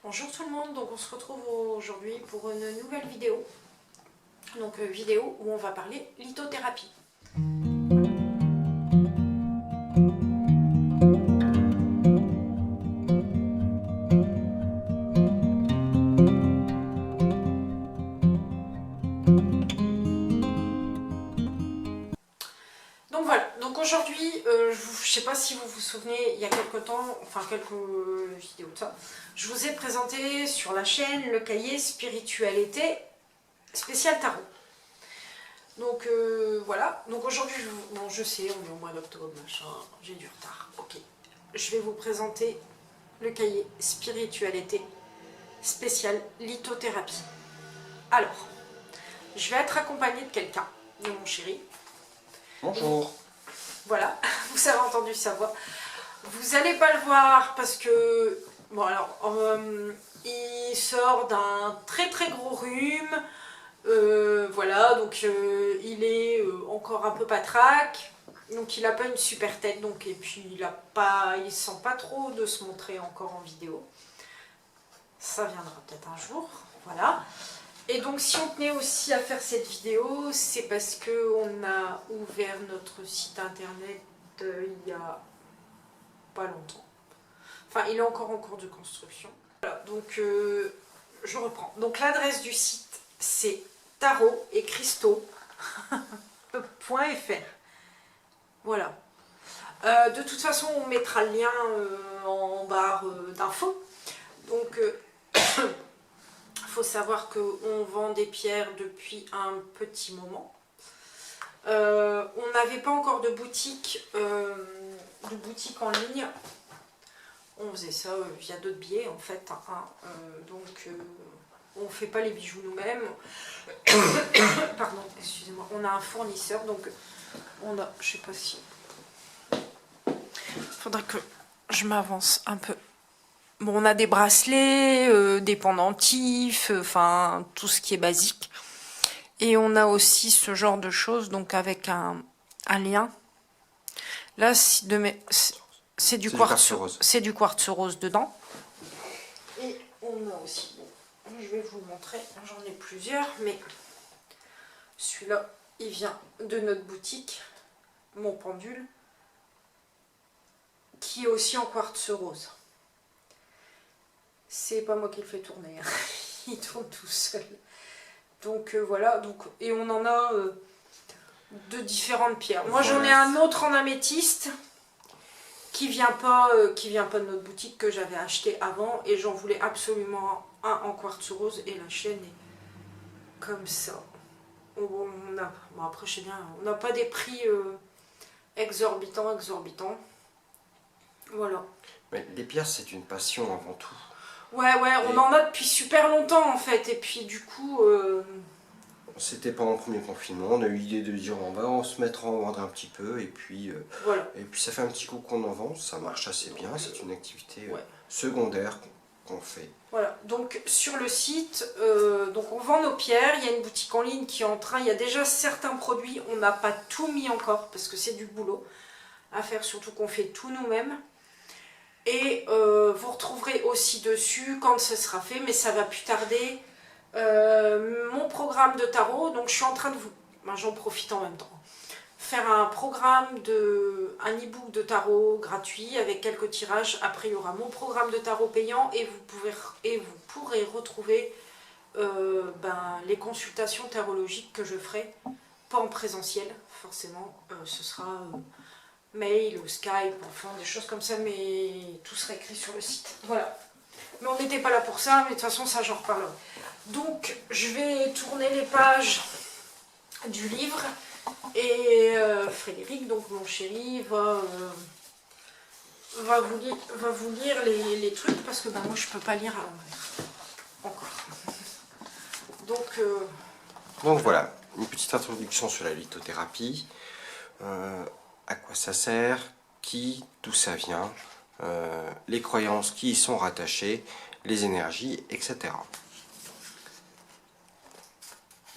Bonjour tout le monde, donc on se retrouve aujourd'hui pour une nouvelle vidéo. Donc vidéo où on va parler lithothérapie. Donc voilà, donc aujourd'hui, je ne sais pas si vous vous souvenez, il y a quelques temps, enfin quelques vidéos de ça, je vous ai présenté sur la chaîne le cahier spiritualité spécial tarot. Donc voilà, donc aujourd'hui, bon je sais, on est au mois d'octobre, machin, j'ai du retard, ok. Je vais vous présenter le cahier spiritualité spécial lithothérapie. Alors, je vais être accompagnée de quelqu'un, de mon chéri. Bonjour. Voilà, vous avez entendu sa voix. Vous n'allez pas le voir parce que, bon alors, il sort d'un très très gros rhume. Voilà, donc il est encore un peu patraque. Donc il n'a pas une super tête, donc et puis il sent pas trop de se montrer encore en vidéo. Ça viendra peut-être un jour, voilà. Et donc si on tenait aussi à faire cette vidéo, c'est parce qu'on a ouvert notre site internet il y a pas longtemps. Enfin, il est encore en cours de construction. Voilà, donc je reprends. Donc l'adresse du site, c'est tarot et cristaux.fr. Voilà. De toute façon, on mettra le lien en barre d'infos. Donc faut savoir qu'on vend des pierres depuis un petit moment. On n'avait pas encore de boutique en ligne. On faisait ça via d'autres biais en fait. Donc on ne fait pas les bijoux nous-mêmes. Pardon, excusez-moi. On a un fournisseur, donc on a, je sais pas si... Faudrait que je m'avance un peu. Bon, on a des bracelets, des pendentifs, enfin tout ce qui est basique. Et on a aussi ce genre de choses, donc avec un lien. Là, c'est du quartz rose. C'est du quartz rose dedans. Et on a aussi, je vais vous le montrer, j'en ai plusieurs, mais celui-là, il vient de notre boutique, mon pendule, qui est aussi en quartz rose. C'est pas moi qui le fais tourner, hein. Il tourne tout seul. Donc voilà, donc, et on en a de différentes pierres. Moi j'en ai un autre en améthyste qui vient pas de notre boutique, que j'avais acheté avant, et j'en voulais absolument un en quartz rose, et la chaîne est comme ça. Bon, après je sais bien, on n'a pas des prix exorbitants. Voilà. Mais les pierres, c'est une passion avant tout. Ouais, on en a depuis super longtemps en fait, et puis du coup... C'était pendant le premier confinement, on a eu l'idée de dire on va se mettre à en vendre un petit peu, et puis, voilà. Et puis ça fait un petit coup qu'on en vend, ça marche assez bien, c'est une activité secondaire qu'on fait. Voilà, donc sur le site, donc on vend nos pierres, il y a une boutique en ligne qui est en train, il y a déjà certains produits, on n'a pas tout mis encore, parce que c'est du boulot à faire, surtout qu'on fait tout nous-mêmes. Et vous retrouverez aussi dessus, quand ce sera fait, mais ça va plus tarder, mon programme de tarot. Donc je suis en train de vous, j'en profite en même temps, faire un programme un e-book de tarot gratuit avec quelques tirages. Après il y aura mon programme de tarot payant, et vous pourrez retrouver les consultations tarologiques que je ferai, pas en présentiel forcément, ce sera mail ou Skype, enfin des choses comme ça, mais tout sera écrit sur le site. Voilà. Mais on n'était pas là pour ça, mais de toute façon ça j'en reparlerai. Donc je vais tourner les pages du livre, et Frédéric, donc mon chéri, va vous lire les trucs, parce que moi je peux pas lire à l'envers. Encore. Donc voilà, une petite introduction sur la lithothérapie. À quoi ça sert, d'où ça vient, les croyances qui y sont rattachées, les énergies, etc.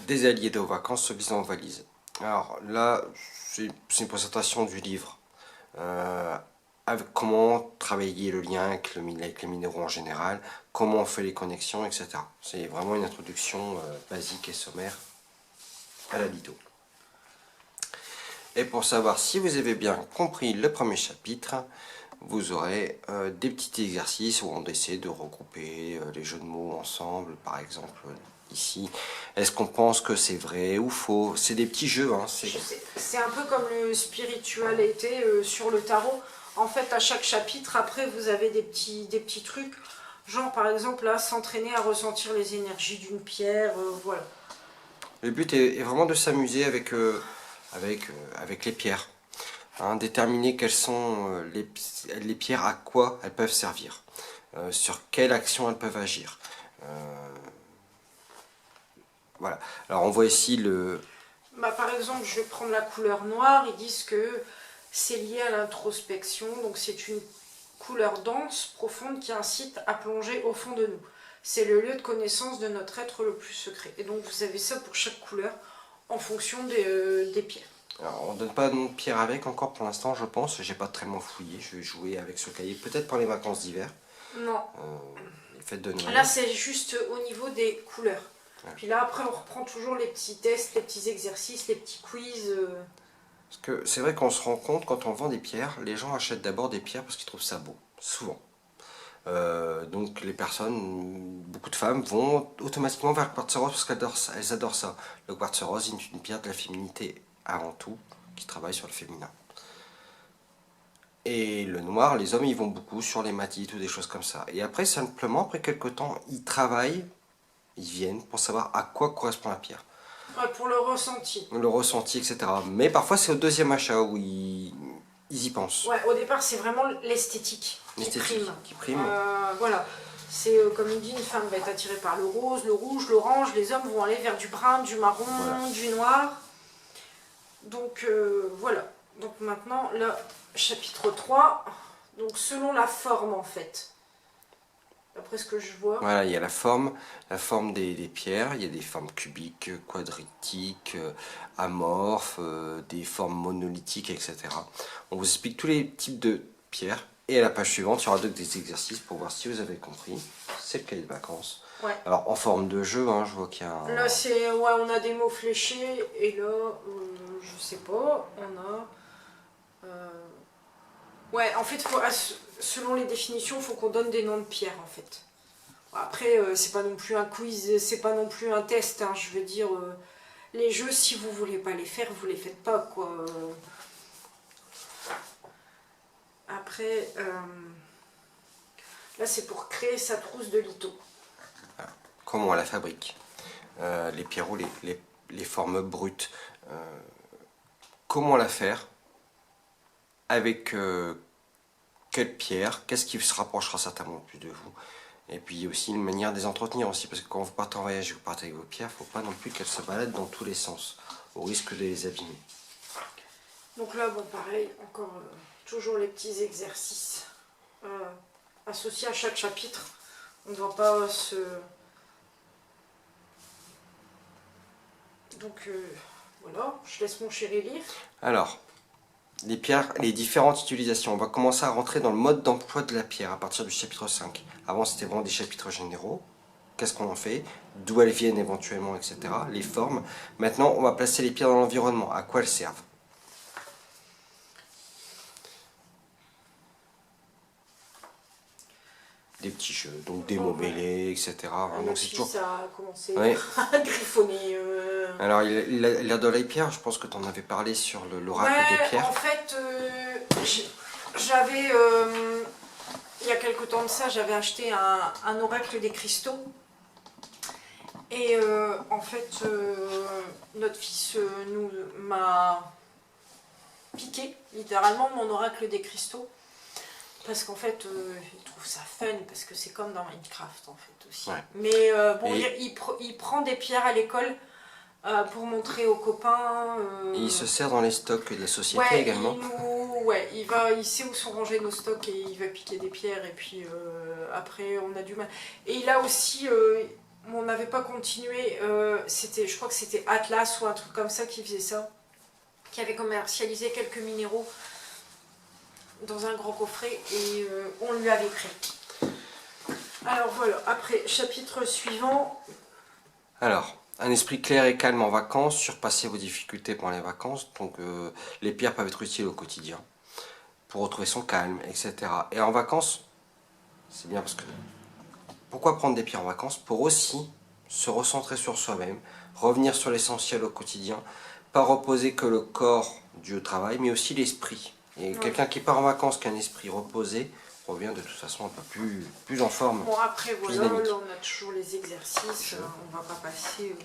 Des alliés de vacances se visant en valise. Alors là, c'est une présentation du livre. avec comment travailler le lien avec les minéraux en général, comment on fait les connexions, etc. C'est vraiment une introduction basique et sommaire à la litho. Et pour savoir si vous avez bien compris le premier chapitre, vous aurez des petits exercices où on essaie de regrouper les jeux de mots ensemble, par exemple ici. Est-ce qu'on pense que c'est vrai ou faux? C'est des petits jeux. Hein, c'est un peu comme le spiritualité sur le tarot. En fait, à chaque chapitre, après, vous avez des petits trucs. Genre, par exemple, là, s'entraîner à ressentir les énergies d'une pierre, voilà. Le but est vraiment de s'amuser avec les pierres. Hein, déterminer quelles sont les pierres, à quoi elles peuvent servir, sur quelle action elles peuvent agir. Voilà. Alors on voit ici le... Bah, par exemple, je vais prendre la couleur noire. Ils disent que c'est lié à l'introspection. Donc c'est une couleur dense, profonde, qui incite à plonger au fond de nous. C'est le lieu de connaissance de notre être le plus secret. Et donc vous avez ça pour chaque couleur en fonction des pierres. Alors, on ne donne pas de nom de pierre avec encore pour l'instant, je pense. J'ai pas très fouillé. Je vais jouer avec ce cahier. Peut-être pour les vacances d'hiver. Non. Les fêtes de Noël. Là, c'est juste au niveau des couleurs. Ouais. Puis là, après, on reprend toujours les petits tests, les petits exercices, les petits quiz. Parce que c'est vrai qu'on se rend compte, quand on vend des pierres, les gens achètent d'abord des pierres parce qu'ils trouvent ça beau. Souvent. Donc les personnes, beaucoup de femmes, vont automatiquement vers le quartz rose parce qu'elles adorent ça. Le quartz rose est une pierre de la féminité avant tout, qui travaille sur le féminin. Et le noir, les hommes, ils vont beaucoup sur les matites ou des choses comme ça. Et après, simplement, après quelques temps, ils travaillent, ils viennent pour savoir à quoi correspond la pierre. Ouais, pour le ressenti. Le ressenti, etc. Mais parfois, c'est au deuxième achat où ils y pensent. Ouais, au départ, c'est vraiment l'esthétique qui prime. Voilà. C'est comme il dit, une femme va être attirée par le rose, le rouge, l'orange. Les hommes vont aller vers du brun, du marron, voilà, du noir. Donc voilà. Donc maintenant, le chapitre 3. Donc selon la forme en fait. D'après ce que je vois. Voilà, il y a la forme des pierres, il y a des formes cubiques, quadratiques, amorphes, des formes monolithiques, etc. On vous explique tous les types de pierres. Et à la page suivante, il y aura donc des exercices pour voir si vous avez compris. C'est le cahier de vacances. Ouais. Alors en forme de jeu, hein, je vois qu'il y a un... Là, c'est, ouais, on a des mots fléchés. Et là, je sais pas, on a... Ouais, en fait, selon les définitions, il faut qu'on donne des noms de pierres, en fait. Après, c'est pas non plus un quiz, c'est pas non plus un test, hein, je veux dire... les jeux, si vous voulez pas les faire, vous les faites pas, quoi. Après, là, c'est pour créer sa trousse de litho. Comment on la fabrique, les pierrots, les formes brutes, comment la faire, avec quelle pierre, qu'est-ce qui se rapprochera certainement plus de vous. Et puis aussi une manière de les entretenir aussi, parce que quand vous partez en voyage et vous partez avec vos pierres, il ne faut pas non plus qu'elles se baladent dans tous les sens, au risque de les abîmer. Donc là, bon, pareil, encore toujours les petits exercices associés à chaque chapitre. On ne doit pas se... Donc voilà, je laisse mon chéri lire. Alors, les pierres, les différentes utilisations. On va commencer à rentrer dans le mode d'emploi de la pierre à partir du chapitre 5. Avant, c'était vraiment des chapitres généraux. Qu'est-ce qu'on en fait? D'où elles viennent éventuellement, etc. Les formes. Maintenant, on va placer les pierres dans l'environnement. À quoi elles servent? Des petits jeux, donc des mots mêlés, etc. Donc c'est toujours... ça a commencé ouais. à griffonner. Alors, il a de les pierres, je pense que tu en avais parlé sur l'oracle des pierres. En fait, j'avais, il y a quelque temps de ça, j'avais acheté un oracle des cristaux. Et en fait, notre fils m'a piqué, littéralement, mon oracle des cristaux. Parce qu'en fait, il trouve ça fun, parce que c'est comme dans Minecraft, en fait, aussi. Ouais. Mais bon, il prend des pierres à l'école pour montrer aux copains. Et il se sert dans les stocks de la société également. Il sait où sont rangés nos stocks et il va piquer des pierres, et puis après, on a du mal. Et il a aussi... on n'avait pas continué, je crois que c'était Atlas ou un truc comme ça qui faisait ça, qui avait commercialisé quelques minéraux. dans un gros coffret et on lui avait pris. Alors voilà, après, chapitre suivant. Alors, un esprit clair et calme en vacances, surpasser vos difficultés pendant les vacances. Donc, les pierres peuvent être utiles au quotidien pour retrouver son calme, etc. Et en vacances, c'est bien parce que... Pourquoi prendre des pierres en vacances? Pour aussi se recentrer sur soi-même, revenir sur l'essentiel au quotidien, pas reposer que le corps dû au travail, mais aussi l'esprit. Et quelqu'un qui part en vacances, qui a un esprit reposé, revient de toute façon un peu plus en forme. Bon, après, voilà, là, on a toujours les exercices, on va pas passer...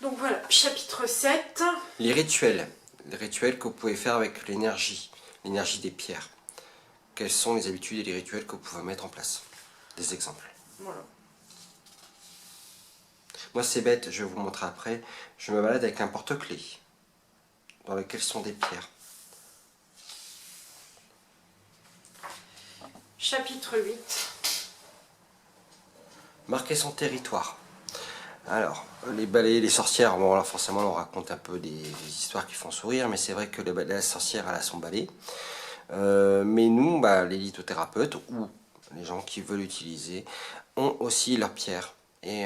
Donc voilà, chapitre 7. Les rituels que vous pouvez faire avec l'énergie des pierres. Quelles sont les habitudes et les rituels que vous pouvez mettre en place? Des exemples. Voilà. Moi, c'est bête, je vais vous montrer après. Je me balade avec un porte-clés dans lequel sont des pierres. Chapitre 8. Marquer son territoire. Alors, les balais, les sorcières, bon là forcément on raconte un peu des histoires qui font sourire, mais c'est vrai que la sorcière elle a son balai. Mais nous, les lithothérapeutes ou les gens qui veulent l'utiliser ont aussi leur pierre. Et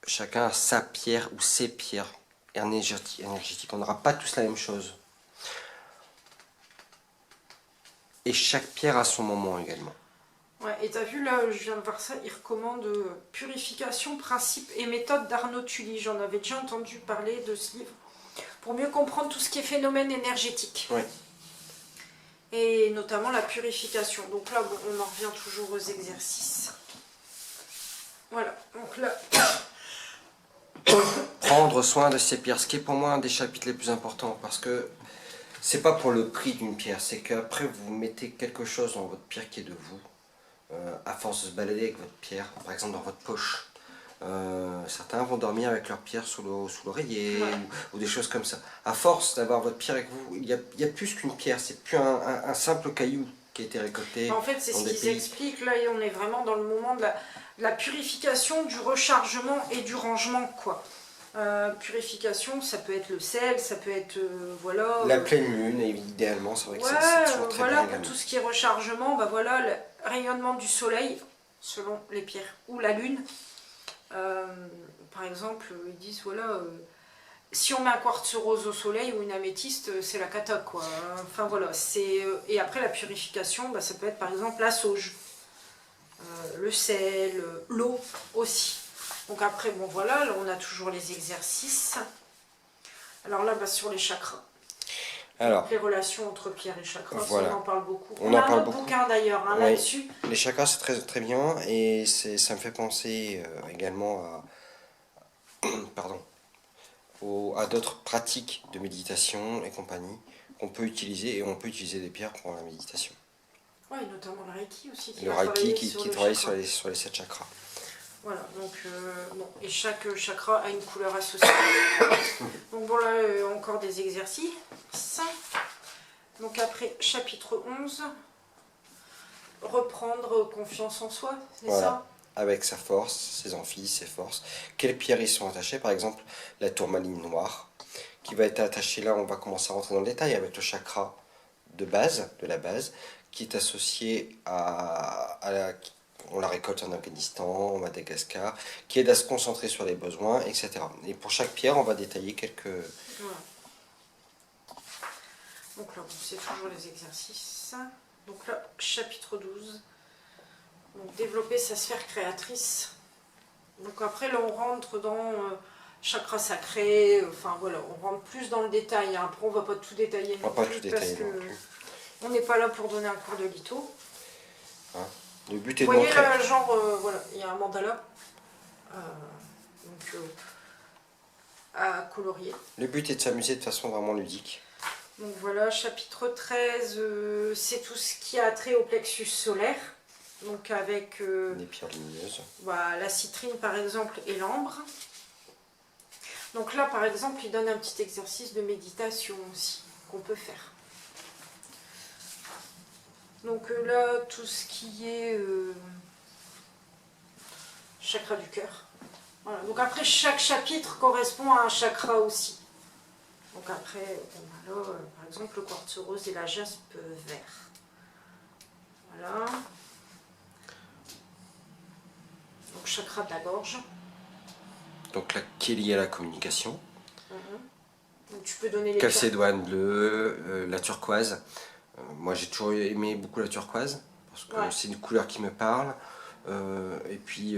chacun a sa pierre ou ses pierres énergétiques. On n'aura pas tous la même chose. Et chaque pierre a son moment également. Ouais, et t'as vu là, je viens de voir ça, il recommande purification, principes et méthodes d'Arnaud Tully. J'en avais déjà entendu parler de ce livre. Pour mieux comprendre tout ce qui est phénomène énergétique. Ouais. Et notamment la purification. Donc là, bon, on en revient toujours aux exercices. Voilà, donc là... Prendre soin de ces pierres, ce qui est pour moi un des chapitres les plus importants, parce que c'est pas pour le prix d'une pierre, c'est qu'après vous mettez quelque chose dans votre pierre qui est de vous. À force de se balader avec votre pierre, par exemple dans votre poche. Certains vont dormir avec leur pierre sous l'oreiller, Ouais. ou des choses comme ça. À force d'avoir votre pierre avec vous, il y a plus qu'une pierre, c'est plus un simple caillou qui a été récolté. En fait, c'est ce qu'ils expliquent. Là, on est vraiment dans le moment de la purification, du rechargement et du rangement, quoi. Purification, ça peut être le sel, ça peut être, voilà... La pleine lune, idéalement, c'est vrai que c'est toujours très voilà, bien. pour tout ce qui est rechargement, voilà, le rayonnement du soleil, selon les pierres, ou la lune. Par exemple, ils disent, voilà... si on met un quartz rose au soleil ou une améthyste, c'est la cata, quoi. Enfin voilà, c'est... Et après la purification, ça peut être par exemple la sauge, le sel, l'eau aussi. Donc après, bon voilà, là on a toujours les exercices. Alors là, sur les chakras. Alors, les relations entre pierre et chakras, voilà. on en parle beaucoup. On a en un parle autre beaucoup. bouquin d'ailleurs, Oui. là-dessus. Les chakras, c'est très, très bien, et ça me fait penser également à d'autres pratiques de méditation et compagnie qu'on peut utiliser, et on peut utiliser des pierres pour la méditation. Oui, notamment le Reiki aussi. Le Reiki qui travaille sur les 7 chakras. Voilà, donc, et chaque chakra a une couleur associée. Donc bon, là, encore des exercices. Donc après, chapitre 11. Reprendre confiance en soi, c'est ça? Avec sa force, ses amphis, ses forces. Quelles pierres ils sont attachées? Par exemple, la tourmaline noire, qui va être attachée là, on va commencer à rentrer dans le détail, avec le chakra de la base, qui est associé on la récolte en Afghanistan, en Madagascar, qui aide à se concentrer sur les besoins, etc. Et pour chaque pierre, on va détailler quelques... Voilà. Donc là, c'est toujours les exercices. Donc là, chapitre 12. Donc développer sa sphère créatrice. Donc après, là, on rentre dans chakra sacré. Enfin voilà, on rentre plus dans le détail. Après, on ne va pas tout détailler non plus, parce que on n'est pas là pour donner un cours de litho. Hein? Le but est Vous de voyez montrer... là, genre, voilà, il y a un mandala à colorier. Le but est de s'amuser de façon vraiment ludique. Donc voilà, chapitre 13, c'est tout ce qui a trait au plexus solaire. Donc avec des pierres lumineuses. Voilà, la citrine par exemple et l'ambre. Donc là par exemple, il donne un petit exercice de méditation aussi qu'on peut faire. Donc là, tout ce qui est chakra du cœur. Voilà. Donc après, chaque chapitre correspond à un chakra aussi. Donc après, bon, là, par exemple, le quartz rose et la jaspe vert. Voilà. Donc chakra de la gorge. Donc là, qui est lié à la communication. Donc tu peux donner les Calcédoine bleu, la turquoise. Moi j'ai toujours aimé beaucoup la turquoise parce que Ouais. c'est une couleur qui me parle. Et puis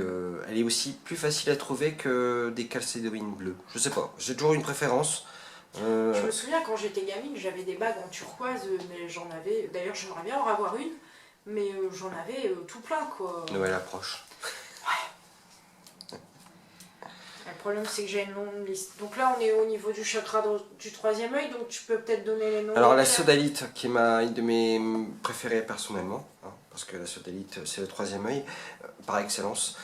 elle est aussi plus facile à trouver que des calcédoines bleues. Je sais pas, j'ai toujours une préférence. Je me souviens quand j'étais gamine, j'avais des bagues en turquoise, mais j'en avais. D'ailleurs, j'aimerais bien en avoir une, mais j'en avais tout plein quoi. Noël approche. Le problème, c'est que j'ai une longue liste. Donc là, on est au niveau du chakra du troisième œil, donc tu peux peut-être donner les noms. Alors des la pierres. sodalite qui est une de mes préférées personnellement, hein, parce que la sodalite c'est le troisième œil par excellence.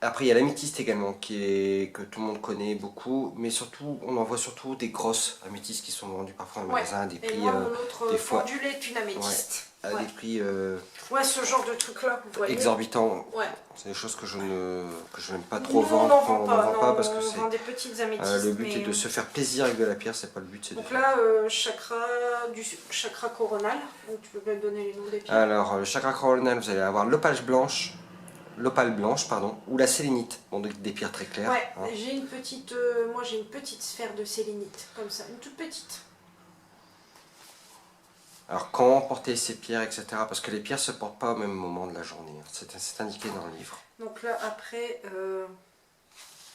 Après il y a l'améthyste également que tout le monde connaît beaucoup, mais surtout on en voit surtout des grosses améthystes qui sont vendues parfois en magasin à des Et prix moi, mon autre des fois pendule est une améthyste. à des prix Ouais, ce genre de truc là, vous voyez. exorbitants. Ouais. C'est des choses que je n'aime pas Nous, trop on vendre. n'en vend On pas, n'en vend pas parce que on c'est vend des petites améthystes. le but mais, est de se faire plaisir avec de la pierre, c'est pas le but, c'est de Donc faire. là, chakra coronal, donc tu peux peut-être donner les noms des pierres. Alors le chakra coronal, vous allez avoir l'opale blanche, ou la sélénite, bon, des pierres très claires. Ouais, Hein. j'ai une petite, moi j'ai une petite sphère de sélénite, comme ça, une toute petite. Alors quand porter ces pierres, etc. Parce que les pierres se portent pas au même moment de la journée. Hein. C'est indiqué dans le livre. Donc là, après,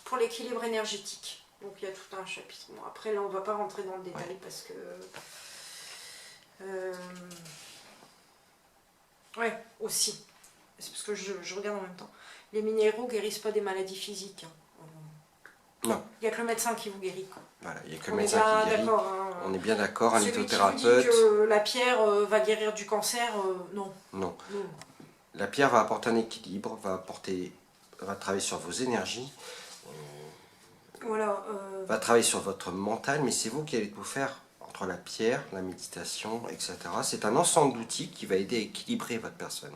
pour l'équilibre énergétique. Donc il y a tout un chapitre. Bon, après, là, on va pas rentrer dans le détail parce que... ouais, aussi. C'est parce que je regarde en même temps. Les minéraux guérissent pas des maladies physiques. Hein. Non. Il n'y a que le médecin qui vous guérit. Quoi. Voilà, il n'y a que On le est médecin bien qui guérit. d'accord. Hein. On est bien d'accord, un Celui qui vous dit lithothérapeute. que la pierre va guérir du cancer, non. Non. Non. La pierre va apporter un équilibre, va travailler sur vos énergies, Voilà. va travailler sur votre mental, mais c'est vous qui allez tout faire entre la pierre, la méditation, etc. C'est un ensemble d'outils qui va aider à équilibrer votre personne.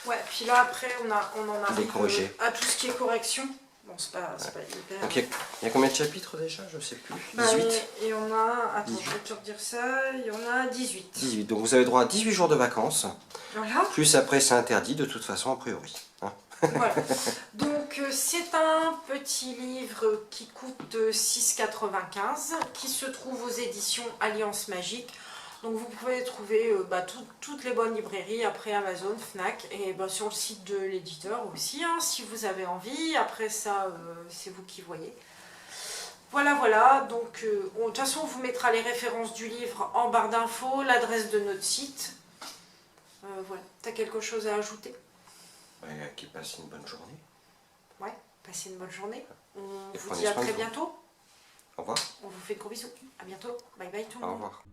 Ouais, puis là après on en arrive corriger. à tout ce qui est correction. Bon, c'est pas hyper. Donc il y a combien de chapitres déjà? Je sais plus. 18 Et on a. Attends, 18. je vais te redire ça. Il y en a 18. 18. Donc vous avez droit à 18 jours de vacances. Voilà. Plus après c'est interdit de toute façon a priori. Hein. Voilà. Donc c'est un petit livre qui coûte 6,95 qui se trouve aux éditions Alliance Magique. Donc vous pouvez trouver toutes les bonnes librairies, après Amazon, Fnac et sur le site de l'éditeur aussi, hein, si vous avez envie. Après ça, c'est vous qui voyez. Voilà, voilà. Donc de toute façon, on vous mettra les références du livre en barre d'infos, l'adresse de notre site. Voilà. T'as quelque chose à ajouter? Qui passe une bonne journée. Ouais, passez une bonne journée. On Et vous prenez dit à soin de très vous. bientôt. Au revoir. On vous fait de gros bisous. À bientôt. Bye bye tout le Au monde. revoir.